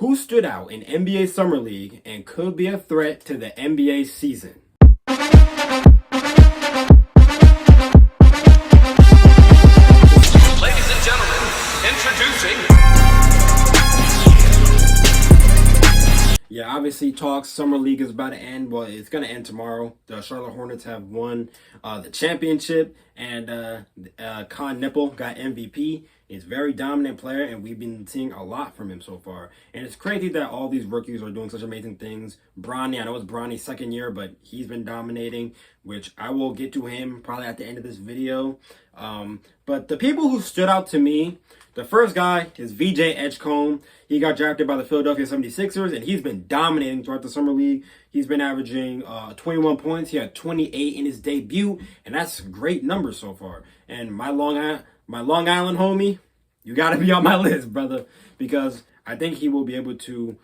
Who stood out in NBA Summer League and could be a threat to the NBA season? Ladies and gentlemen, introducing... Yeah, obviously talks Summer League is about to end. Well, it's going to end tomorrow. The Charlotte Hornets have won the championship, and Knueppel got MVP. He's a very dominant player, and we've been seeing a lot from him so far. And it's crazy that all these rookies are doing such amazing things. Bronny, I know it's Bronny's second year, but he's been dominating, which I will get to him probably at the end of this video. But the people who stood out to me, the first guy is VJ Edgecomb. He got drafted by the Philadelphia 76ers, and he's been dominating throughout the Summer League. He's been averaging 21 points. He had 28 in his debut, and that's great numbers so far. And my Long Island homie, you got to be on my list, brother, because I think he will be able to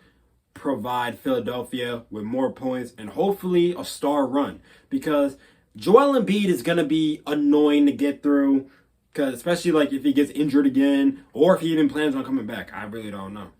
provide Philadelphia with more points and hopefully a star run, because Joel Embiid is going to be annoying to get through, because especially like if he gets injured again or if he even plans on coming back. I really don't know.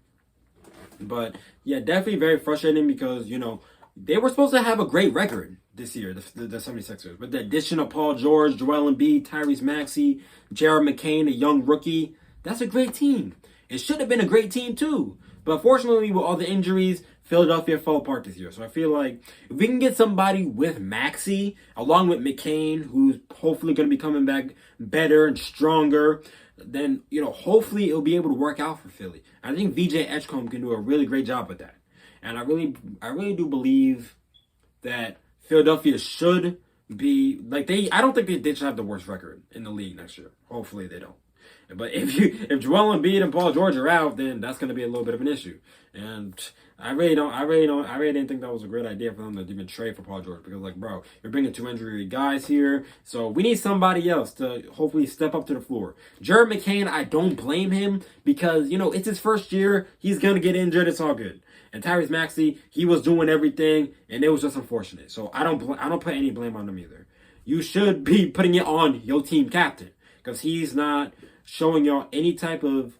But yeah, definitely very frustrating because, you know, they were supposed to have a great record this year, the 76ers. With the addition of Paul George, Joel Embiid, Tyrese Maxey, Jared McCain, a young rookie, that's a great team. It should have been a great team too. But unfortunately, with all the injuries, Philadelphia fell apart this year. So I feel like if we can get somebody with Maxey, along with McCain, who's hopefully going to be coming back better and stronger, then, you know, hopefully it'll be able to work out for Philly. I think VJ Edgecomb can do a really great job with that. And I really do believe that Philadelphia should be, like, I don't think they should have the worst record in the league next year. Hopefully they don't. But if Joel Embiid and Paul George are out, then that's going to be a little bit of an issue. And I really didn't think that was a great idea for them to even trade for Paul George, because, like, bro, you're bringing two injury guys here, so we need somebody else to hopefully step up to the floor. Jared McCain, I don't blame him because, you know, it's his first year. He's going to get injured. It's all good. And Tyrese Maxey, he was doing everything, and it was just unfortunate. So I don't put any blame on him either. You should be putting it on your team captain, because he's not showing y'all any type of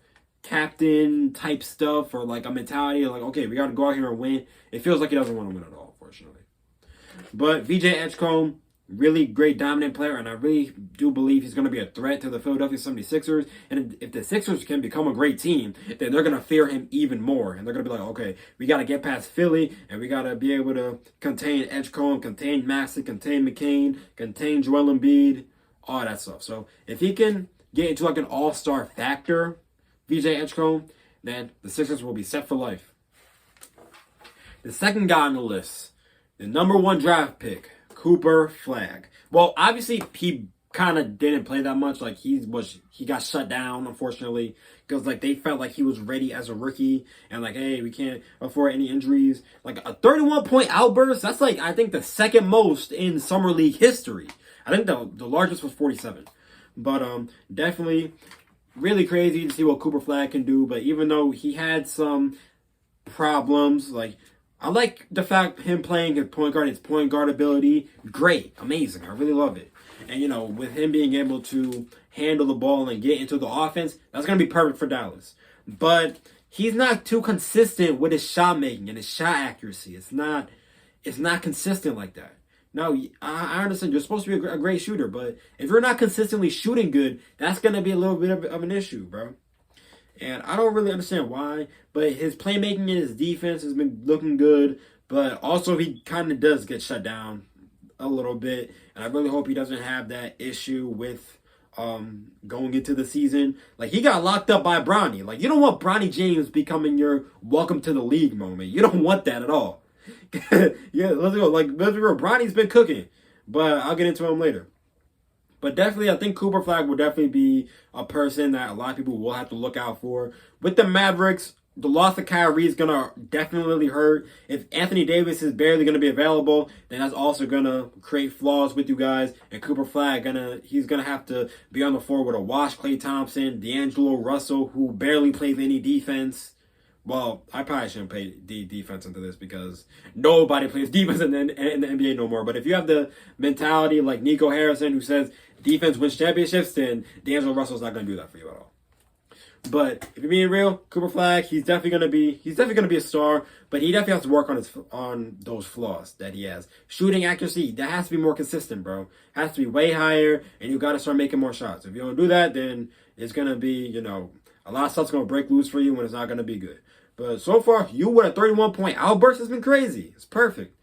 captain type stuff or like a mentality of like, okay, we got to go out here and win. It feels like he doesn't want to win at all, unfortunately. But VJ Edgecomb, really great dominant player, and I really do believe he's going to be a threat to the Philadelphia 76ers. And if the Sixers can become a great team, then they're going to fear him even more. And they're going to be like, okay, we got to get past Philly, and we got to be able to contain Edgecomb, contain Maxey, contain McCain, contain Joel Embiid, all that stuff. So if he can get into like an all-star factor, VJ Edgecomb, then the Sixers will be set for life. The second guy on the list, the number one draft pick, Cooper Flagg. Well, obviously he kind of didn't play that much. Like he got shut down, unfortunately, because like they felt like he was ready as a rookie, and like, hey, we can't afford any injuries. Like a 31-point outburst, that's like I think the second most in Summer League history. I think the largest was 47. But definitely really crazy to see what Cooper Flagg can do. But even though he had some problems, like I like the fact him playing his point guard ability, great, amazing. I really love it. And, you know, with him being able to handle the ball and get into the offense, that's going to be perfect for Dallas. But he's not too consistent with his shot making and his shot accuracy. It's not consistent like that. Now, I understand you're supposed to be a great shooter, but if you're not consistently shooting good, that's going to be a little bit of an issue, bro. And I don't really understand why, but his playmaking and his defense has been looking good, but also he kind of does get shut down a little bit, and I really hope he doesn't have that issue with going into the season. Like, he got locked up by Bronny. Like, you don't want Bronny James becoming your welcome to the league moment. You don't want that at all. Yeah, let's go. Like, Bronny's been cooking, but I'll get into him later. But definitely, I think Cooper Flagg will definitely be a person that a lot of people will have to look out for. With the Mavericks, the loss of Kyrie is going to definitely hurt. If Anthony Davis is barely going to be available, then that's also going to create flaws with you guys. And Cooper Flagg, he's going to have to be on the floor with a washed Klay Thompson, D'Angelo Russell, who barely plays any defense. Well, I probably shouldn't pay defense into this because nobody plays defense in the NBA no more. But if you have the mentality like Nico Harrison, who says defense wins championships, then D'Angelo Russell's not going to do that for you at all. But if you're being real, Cooper Flagg, he's definitely gonna be a star. But he definitely has to work on those flaws that he has. Shooting accuracy, that has to be more consistent, bro. Has to be way higher, and you got to start making more shots. If you don't do that, then it's gonna be, a lot of stuff's gonna break loose for you when it's not gonna be good. But so far, you with a 31-point outburst has been crazy. It's perfect.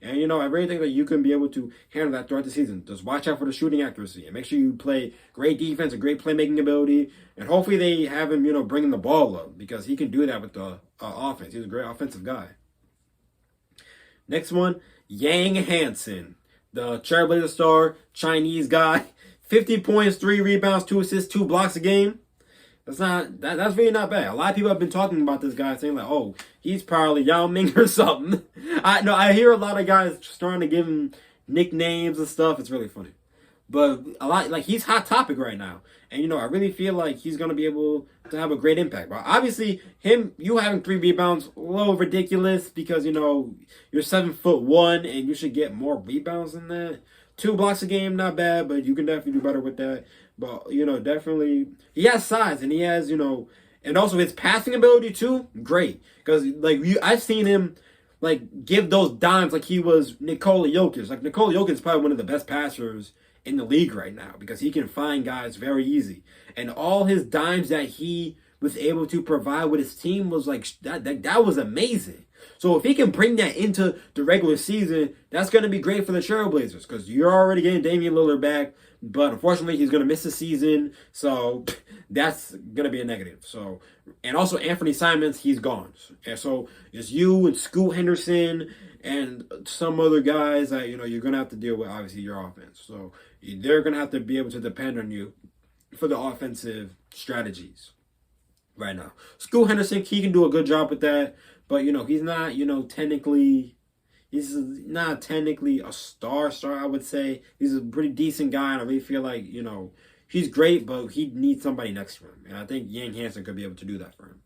And, I really think that you can be able to handle that throughout the season. Just watch out for the shooting accuracy. And make sure you play great defense and great playmaking ability. And hopefully they have him, bringing the ball up. Because he can do that with the offense. He's a great offensive guy. Next one, Hansen. The Trailblazer star, Chinese guy. 50 points, 3 rebounds, 2 assists, 2 blocks a game. That's really not bad. A lot of people have been talking about this guy, saying like, "Oh, he's probably Yao Ming or something." I hear a lot of guys starting to give him nicknames and stuff. It's really funny, but a lot like he's hot topic right now, and I really feel like he's gonna be able to have a great impact. But obviously, you having 3 rebounds a little ridiculous because you're 7'1" and you should get more rebounds than that. 2 blocks a game, not bad, but you can definitely do better with that. But, definitely, he has size, and he has, and also his passing ability, too, great. Because, I've seen him, give those dimes like he was Nikola Jokic. Like, Nikola Jokic is probably one of the best passers in the league right now because he can find guys very easy. And all his dimes that he was able to provide with his team was, that was amazing. So if he can bring that into the regular season, that's going to be great for the Trailblazers because you're already getting Damian Lillard back, but unfortunately he's going to miss the season, so that's going to be a negative. So, and also Anthony Simons, he's gone. And so it's you and Scoot Henderson and some other guys that you're going to have to deal with. Obviously your offense, so they're going to have to be able to depend on you for the offensive strategies right now. Scoot Henderson, he can do a good job with that. But, he's not, he's not technically a star, I would say. He's a pretty decent guy, and I really feel like, he's great, but he needs somebody next to him. And I think Hansen could be able to do that for him.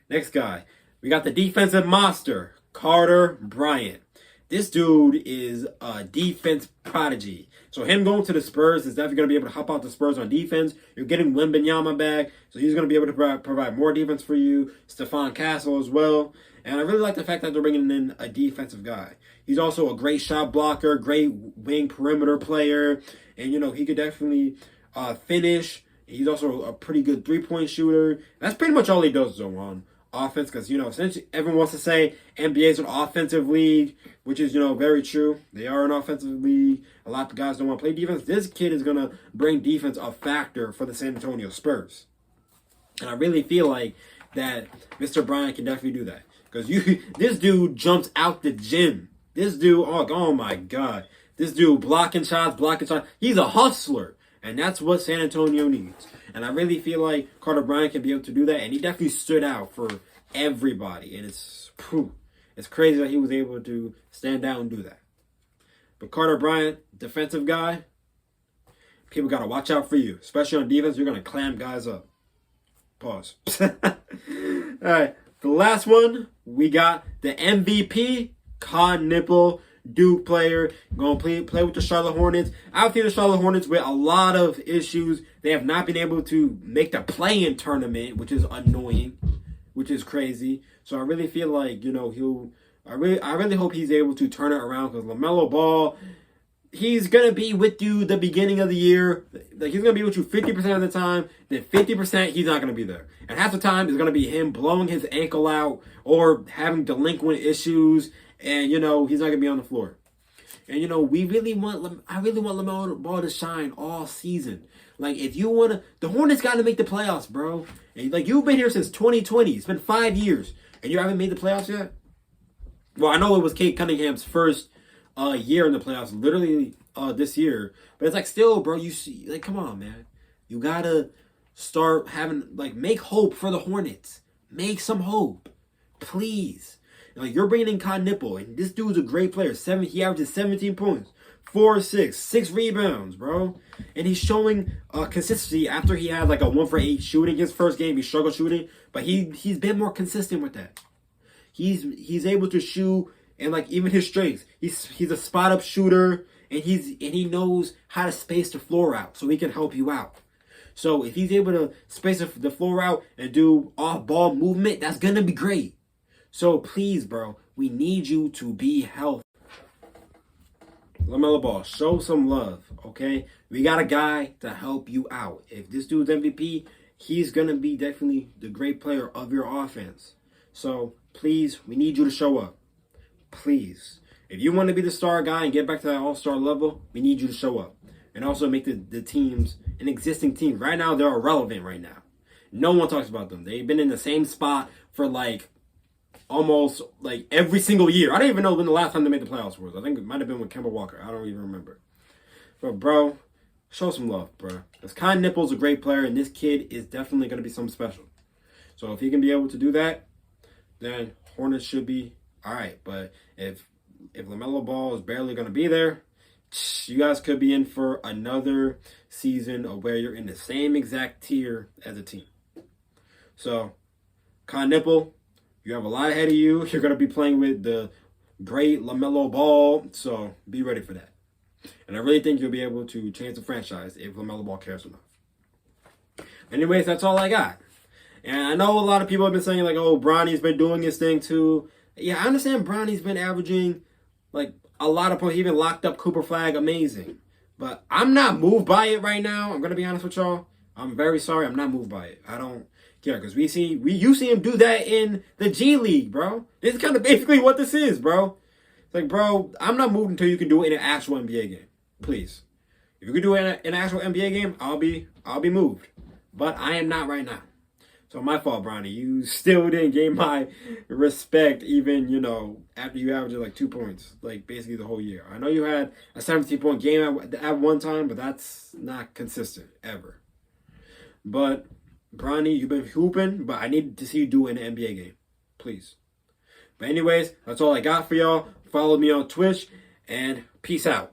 Next guy, we got the defensive monster, Carter Bryant. This dude is a defense prodigy. So him going to the Spurs is definitely going to be able to help out the Spurs on defense. You're getting Wembanyama back, so he's going to be able to provide more defense for you. Stephon Castle as well. And I really like the fact that they're bringing in a defensive guy. He's also a great shot blocker, great wing perimeter player. And, he could definitely finish. He's also a pretty good three-point shooter. That's pretty much all he does, though, on offense. Because, since everyone wants to say NBA is an offensive league, which is, very true. They are an offensive league. A lot of guys don't want to play defense. This kid is going to bring defense a factor for the San Antonio Spurs. And I really feel like that Mr. Bryant can definitely do that. Because this dude jumps out the gym. This dude, oh my God. This dude blocking shots. He's a hustler. And that's what San Antonio needs. And I really feel like Carter Bryant can be able to do that. And he definitely stood out for everybody. And it's crazy that he was able to stand out and do that. But Carter Bryant, defensive guy, people got to watch out for you. Especially on defense, you're going to clam guys up. Pause. All right. The last one, we got the MVP, Knueppel, Duke player, going to play with the Charlotte Hornets. I think the Charlotte Hornets with a lot of issues. They have not been able to make the play-in tournament, which is annoying, which is crazy. So I really feel like, I really hope he's able to turn it around because LaMelo Ball, he's going to be with you the beginning of the year. Like, he's going to be with you 50% of the time. Then 50% he's not going to be there. And half the time it's going to be him blowing his ankle out or having delinquent issues. And, he's not going to be on the floor. And, I really want LaMelo Ball to shine all season. Like, if you want to, the Hornets got to make the playoffs, bro. And, you've been here since 2020. It's been 5 years. And you haven't made the playoffs yet? Well, I know it was Kate Cunningham's first year in the playoffs, literally this year. But it's still, bro, you see, come on, man. You got to start having, make hope for the Hornets. Make some hope. Please. You're bringing in Knueppel, and this dude's a great player. He averages 17 points, 4 assists, 6 rebounds, bro. And he's showing consistency after he had a 1 for 8 shooting. His first game, he struggled shooting, but he's been more consistent with that. He's able to shoot, and even his strengths. He's a spot up shooter, and he knows how to space the floor out so he can help you out. So if he's able to space the floor out and do off-ball movement, that's going to be great. So please, bro, we need you to be healthy. LaMelo Ball, show some love, okay? We got a guy to help you out. If this dude's MVP, he's going to be definitely the great player of your offense. So please, we need you to show up. Please. If you want to be the star guy and get back to that all-star level, we need you to show up. And also make the teams an existing team. Right now, they're irrelevant right now. No one talks about them. They've been in the same spot for almost every single year. I don't even know when the last time they made the playoffs was. I think it might have been with Kemba Walker. I don't even remember. But, bro, show some love, bro. Because Knueppel's a great player, and this kid is definitely going to be something special. So if he can be able to do that, then Hornets should be all right. But if LaMelo Ball is barely going to be there, you guys could be in for another season of where you're in the same exact tier as a team. So, Knueppel, you have a lot ahead of you. You're going to be playing with the great LaMelo Ball, so be ready for that. And I really think you'll be able to change the franchise if LaMelo Ball cares enough. Anyways, that's all I got. And I know a lot of people have been saying, oh, Bronny's been doing his thing too. Yeah, I understand Bronny's been averaging, a lot of points. He even locked up Cooper Flagg. Amazing. But I'm not moved by it right now. I'm going to be honest with y'all. I'm very sorry. I'm not moved by it. I don't care. Because you see him do that in the G League, bro. This is kind of basically what this is, bro. It's bro, I'm not moved until you can do it in an actual NBA game. Please. If you can do it in an actual NBA game, I'll be moved. But I am not right now. So my fault, Bronny. You still didn't gain my respect even, after you averaged 2 points, basically the whole year. I know you had a 17-point game at one time, but that's not consistent, ever. But, Bronny, you've been hooping, but I need to see you do it in an NBA game. Please. But anyways, that's all I got for y'all. Follow me on Twitch, and peace out.